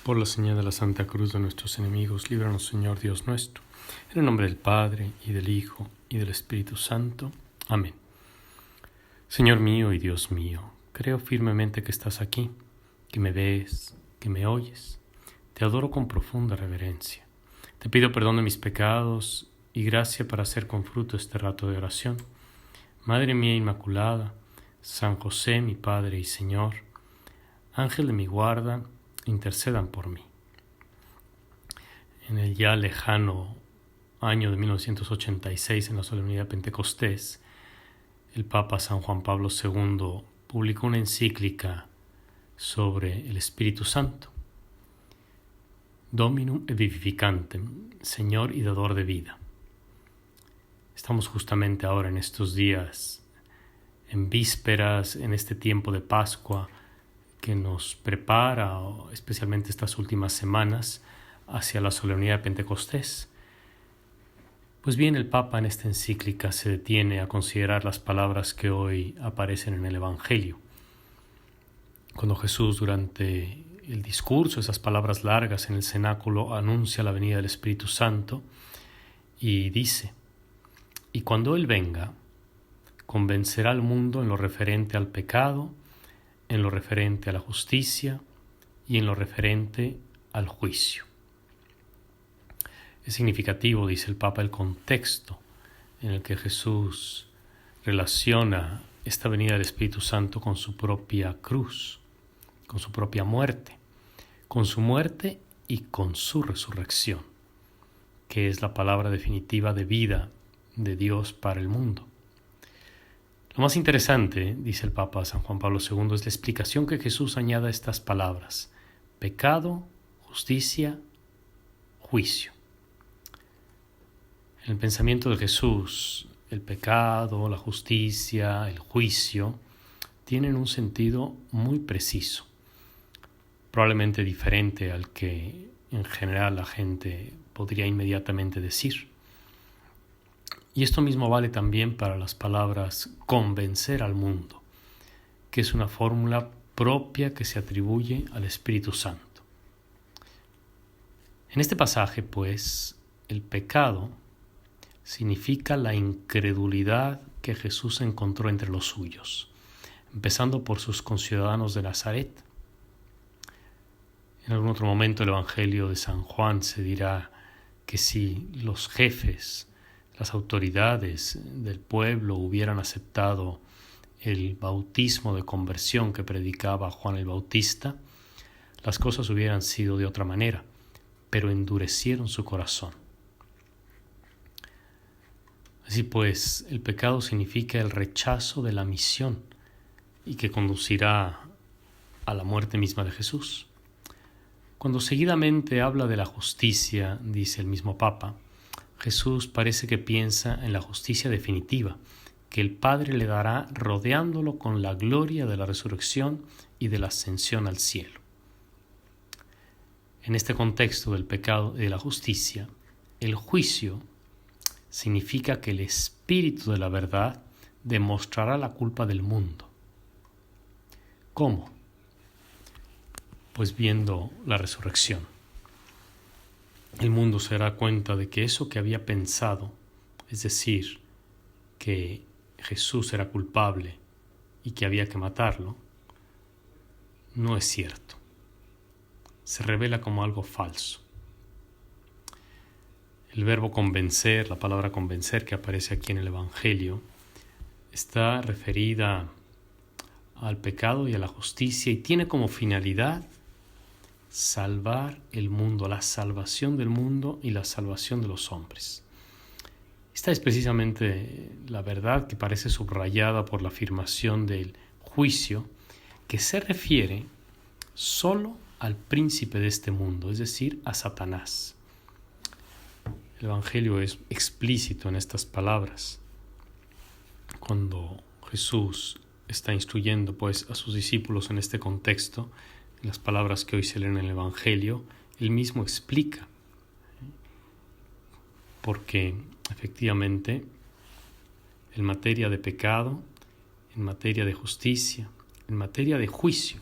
Por la señal de la Santa Cruz de nuestros enemigos, líbranos, Señor Dios nuestro. En el nombre del Padre, y del Hijo, y del Espíritu Santo. Amén. Señor mío y Dios mío, creo firmemente que estás aquí, que me ves, que me oyes. Te adoro con profunda reverencia. Te pido perdón de mis pecados y gracia para hacer con fruto este rato de oración. Madre mía Inmaculada, San José, mi Padre y Señor, Ángel de mi guarda, intercedan por mí. En el ya lejano año de 1986, en la solemnidad de Pentecostés, el Papa San Juan Pablo II publicó una encíclica sobre el Espíritu Santo. Dominum et Vivificantem, Señor y dador de vida. Estamos justamente ahora en estos días, en vísperas, en este tiempo de Pascua, que nos prepara, especialmente estas últimas semanas, hacia la solemnidad de Pentecostés. Pues bien, el Papa en esta encíclica se detiene a considerar las palabras que hoy aparecen en el Evangelio. Cuando Jesús, durante el discurso, esas palabras largas en el cenáculo, anuncia la venida del Espíritu Santo y dice: «Y cuando Él venga, convencerá al mundo en lo referente al pecado, en lo referente a la justicia y en lo referente al juicio». Es significativo, dice el Papa, el contexto en el que Jesús relaciona esta venida del Espíritu Santo con su propia cruz, con su propia muerte, con su muerte y con su resurrección, que es la palabra definitiva de vida de Dios para el mundo. Lo más interesante, dice el Papa San Juan Pablo II, es la explicación que Jesús añade a estas palabras: pecado, justicia, juicio. En el pensamiento de Jesús, el pecado, la justicia, el juicio tienen un sentido muy preciso, probablemente diferente al que en general la gente podría inmediatamente decir. Y esto mismo vale también para las palabras convencer al mundo, que es una fórmula propia que se atribuye al Espíritu Santo. En este pasaje, pues, el pecado significa la incredulidad que Jesús encontró entre los suyos, empezando por sus conciudadanos de Nazaret. En algún otro momento del Evangelio de San Juan se dirá que si los jefes, las autoridades del pueblo hubieran aceptado el bautismo de conversión que predicaba Juan el Bautista, las cosas hubieran sido de otra manera, pero endurecieron su corazón. Así pues, el pecado significa el rechazo de la misión y que conducirá a la muerte misma de Jesús. Cuando seguidamente habla de la justicia, dice el mismo Papa, Jesús parece que piensa en la justicia definitiva, que el Padre le dará rodeándolo con la gloria de la resurrección y de la ascensión al cielo. En este contexto del pecado y de la justicia, el juicio significa que el Espíritu de la verdad demostrará la culpa del mundo. ¿Cómo? Pues viendo la resurrección. El mundo se dará cuenta de que eso que había pensado, es decir, que Jesús era culpable y que había que matarlo, no es cierto. Se revela como algo falso. El verbo convencer, la palabra convencer que aparece aquí en el Evangelio, está referida al pecado y a la justicia y tiene como finalidad salvar el mundo, la salvación del mundo y la salvación de los hombres. Esta es precisamente la verdad que parece subrayada por la afirmación del juicio, que se refiere solo al príncipe de este mundo, es decir, a Satanás. El Evangelio es explícito en estas palabras. Cuando Jesús está instruyendo pues a sus discípulos en este contexto, en las palabras que hoy se leen en el Evangelio, él mismo explica, porque efectivamente en materia de pecado, en materia de justicia, en materia de juicio,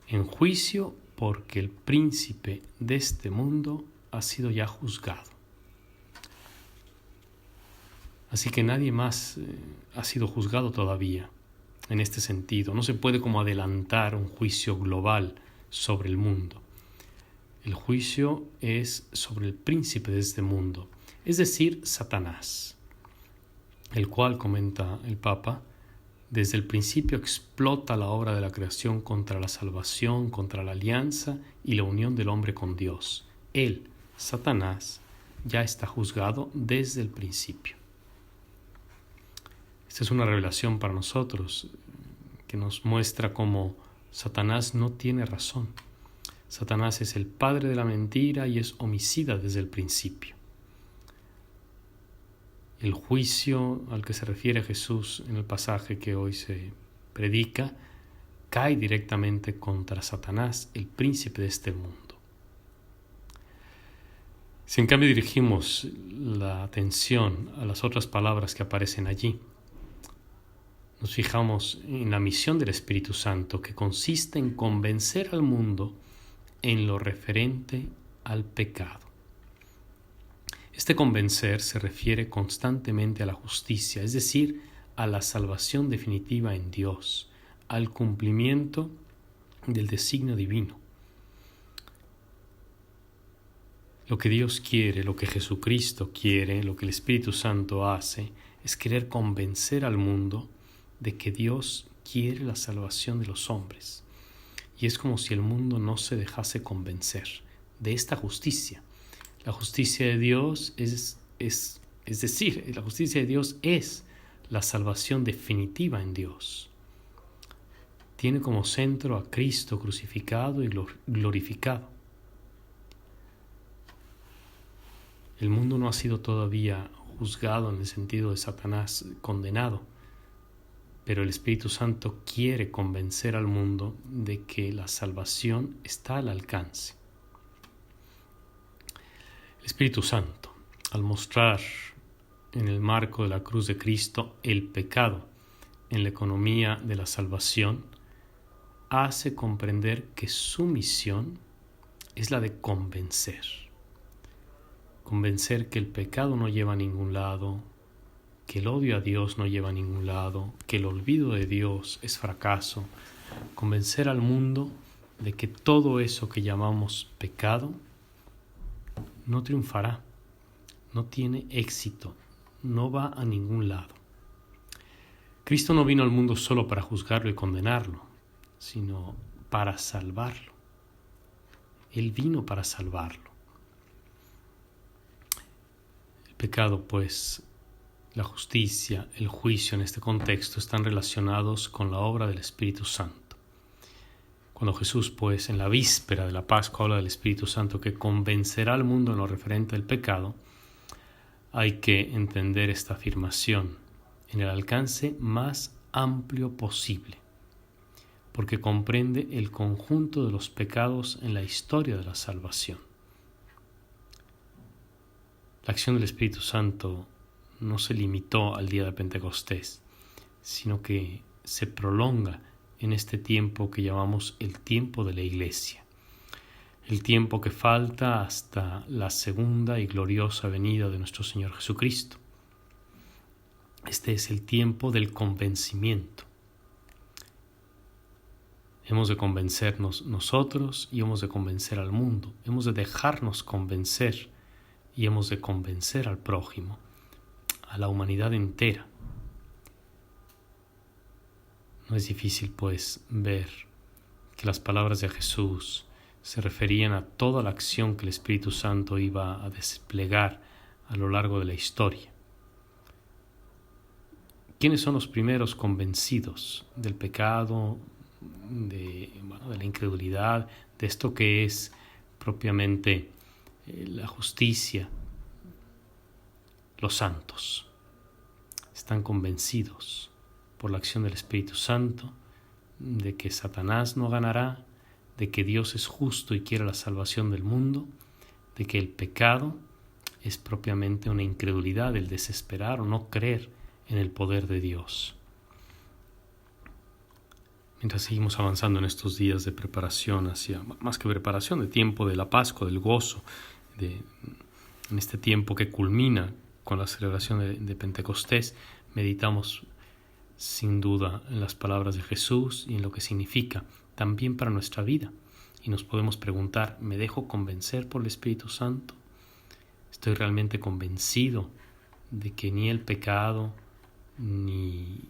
en juicio porque el príncipe de este mundo ha sido ya juzgado. Así que nadie más ha sido juzgado todavía en este sentido. No se puede como adelantar un juicio global sobre el mundo. El juicio es sobre el príncipe de este mundo, es decir, Satanás, el cual, comenta el Papa, desde el principio explota la obra de la creación contra la salvación, contra la alianza y la unión del hombre con Dios. Él, Satanás, ya está juzgado desde el principio. Esta es una revelación para nosotros que nos muestra cómo Satanás no tiene razón. Satanás es el padre de la mentira y es homicida desde el principio. El juicio al que se refiere Jesús en el pasaje que hoy se predica cae directamente contra Satanás, el príncipe de este mundo. Si en cambio dirigimos la atención a las otras palabras que aparecen allí, nos fijamos en la misión del Espíritu Santo, que consiste en convencer al mundo en lo referente al pecado. Este convencer se refiere constantemente a la justicia, es decir, a la salvación definitiva en Dios, al cumplimiento del designio divino. Lo que Dios quiere, lo que Jesucristo quiere, lo que el Espíritu Santo hace, es querer convencer al mundo de que Dios quiere la salvación de los hombres. Y es como si el mundo no se dejase convencer de esta justicia. La justicia de Dios es decir, la justicia de Dios es la salvación definitiva en Dios. Tiene como centro a Cristo crucificado y glorificado. El mundo no ha sido todavía juzgado en el sentido de Satanás condenado, pero el Espíritu Santo quiere convencer al mundo de que la salvación está al alcance. El Espíritu Santo, al mostrar en el marco de la cruz de Cristo el pecado en la economía de la salvación, hace comprender que su misión es la de convencer. Convencer que el pecado no lleva a ningún lado, que el odio a Dios no lleva a ningún lado, que el olvido de Dios es fracaso. Convencer al mundo de que todo eso que llamamos pecado no triunfará, no tiene éxito, no va a ningún lado. Cristo no vino al mundo solo para juzgarlo y condenarlo, sino para salvarlo. Él vino para salvarlo. El pecado, pues, la justicia, el juicio en este contexto están relacionados con la obra del Espíritu Santo. Cuando Jesús, pues, en la víspera de la Pascua habla del Espíritu Santo que convencerá al mundo en lo referente al pecado, hay que entender esta afirmación en el alcance más amplio posible, porque comprende el conjunto de los pecados en la historia de la salvación. La acción del Espíritu Santo no se limitó al día de Pentecostés, sino que se prolonga en este tiempo que llamamos el tiempo de la Iglesia, el tiempo que falta hasta la segunda y gloriosa venida de nuestro Señor Jesucristo. Este es el tiempo del convencimiento. Hemos de convencernos nosotros y hemos de convencer al mundo, hemos de dejarnos convencer y hemos de convencer al prójimo, a la humanidad entera. No es difícil, pues, ver que las palabras de Jesús se referían a toda la acción que el Espíritu Santo iba a desplegar a lo largo de la historia. ¿Quiénes son los primeros convencidos del pecado, de la incredulidad, de esto que es propiamente la justicia? Los santos están convencidos por la acción del Espíritu Santo de que Satanás no ganará, de que Dios es justo y quiere la salvación del mundo, de que el pecado es propiamente una incredulidad, el desesperar o no creer en el poder de Dios. mientras seguimos avanzando en estos días de preparación hacia, más que preparación, de tiempo de la Pascua, del gozo, en este tiempo que culmina con la celebración de Pentecostés, meditamos sin duda en las palabras de Jesús y en lo que significa también para nuestra vida. Y nos podemos preguntar, ¿me dejo convencer por el Espíritu Santo? ¿Estoy realmente convencido de que ni el pecado, ni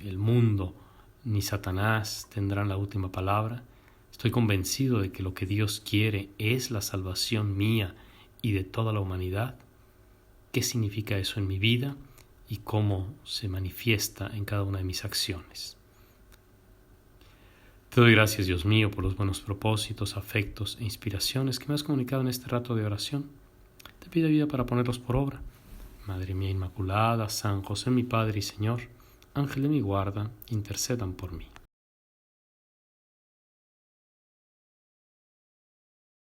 el mundo, ni Satanás tendrán la última palabra? ¿Estoy convencido de que lo que Dios quiere es la salvación mía y de toda la humanidad? ¿Qué significa eso en mi vida y cómo se manifiesta en cada una de mis acciones? Te doy gracias, Dios mío, por los buenos propósitos, afectos e inspiraciones que me has comunicado en este rato de oración. Te pido ayuda para ponerlos por obra. Madre mía Inmaculada, San José mi Padre y Señor, Ángel de mi guarda, intercedan por mí.